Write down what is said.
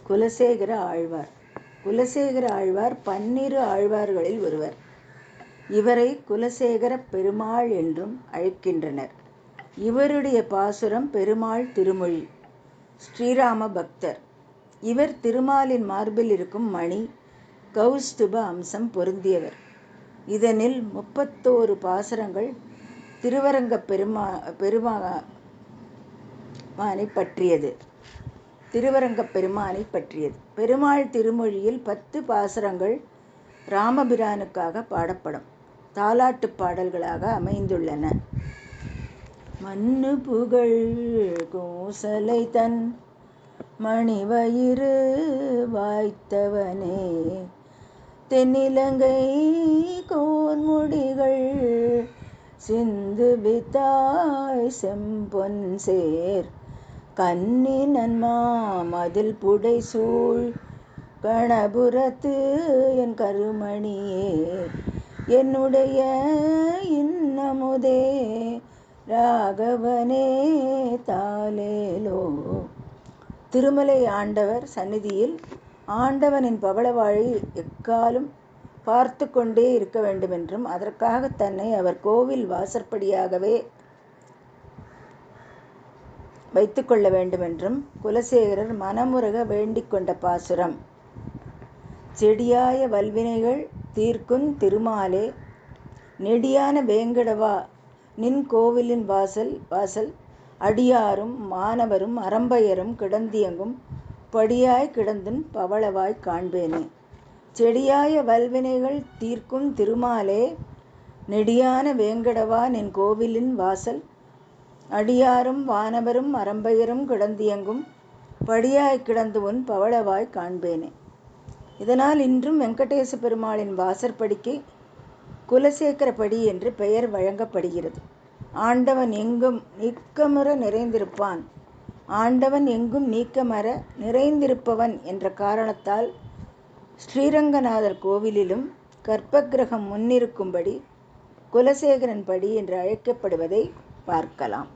குலசேகர ஆழ்வார். குலசேகர ஆழ்வார் 12 ஆழ்வார்களில் ஒருவர். இவரை குலசேகர பெருமாள் என்றும் அழைக்கின்றனர். இவருடைய பாசுரம் பெருமாள் திருமொழி. ஸ்ரீராம பக்தர். இவர் திருமாலின் மார்பில் இருக்கும் மணி கௌஸ்துப அம்சம் பொருந்தியவர். இதனில் 31 பாசுரங்கள் திருவரங்கப் பெருமானை பற்றியது. பெருமாள் திருமொழியில் 10 பாசுரங்கள் ராமபிரானுக்காக பாடப்படும் தாலாட்டு பாடல்களாக அமைந்துள்ளன. மன்னு புகழ் கோசலை தன் மணிவயிறு வாய்த்தவனே, தென்னிலங்கை கோன்முடிகள் சிந்து வித்தாய் செம்பொன் சேர், கன்னி நன்மா மதில் புடை சூழ் கணபுரத்து என் கருமணியே, என்னுடைய இன்னமுதே ராகவனே தாலேலோ. திருமலை ஆண்டவர் சந்நிதியில் ஆண்டவனின் பவளவாழை எக்காலும் பார்த்து கொண்டே இருக்க வேண்டுமென்றும், அதற்காக தன்னை அவர் கோவில் வாசற்படியாகவே வைத்துக்கொள்ள வேண்டுமென்றும் குலசேகரர் மனமுருக வேண்டிக் கொண்ட பாசுரம். செடியாய வல்வினைகள் தீர்க்குந் திருமாலே, நெடியான வேங்கடவா நின் கோவிலின் வாசல் அடியாரும் மானவரும் அரம்பையரும் கிடந்தியங்கும் படியாய் கிடந்துன் பவளவாய் காண்பேனே. செடியாய வல்வினைகள் தீர்க்கும் திருமாலே, நெடியான வேங்கடவா நின் கோவிலின் வாசல் அடியாரும் வானவரும் அரம்பையரும் கிடந்தியங்கும் படியாய் கிடந்து உன் பவளவாய் காண்பேனே. இதனால் இன்றும் வெங்கடேச பெருமாளின் வாசற்படிக்கு குலசேகரப்படி என்று பெயர் வழங்கப்படுகிறது. ஆண்டவன் எங்கும் நீக்கமற நிறைந்திருப்பான், ஆண்டவன் எங்கும் நீக்கமற நிறைந்திருப்பவன் என்ற காரணத்தால் ஸ்ரீரங்கநாதர் கோவிலிலும் கர்ப்பகிரகம் முன்னிருக்கும்படி குலசேகரன் படி என்று அழைக்கப்படுவதை பார்க்கலாம்.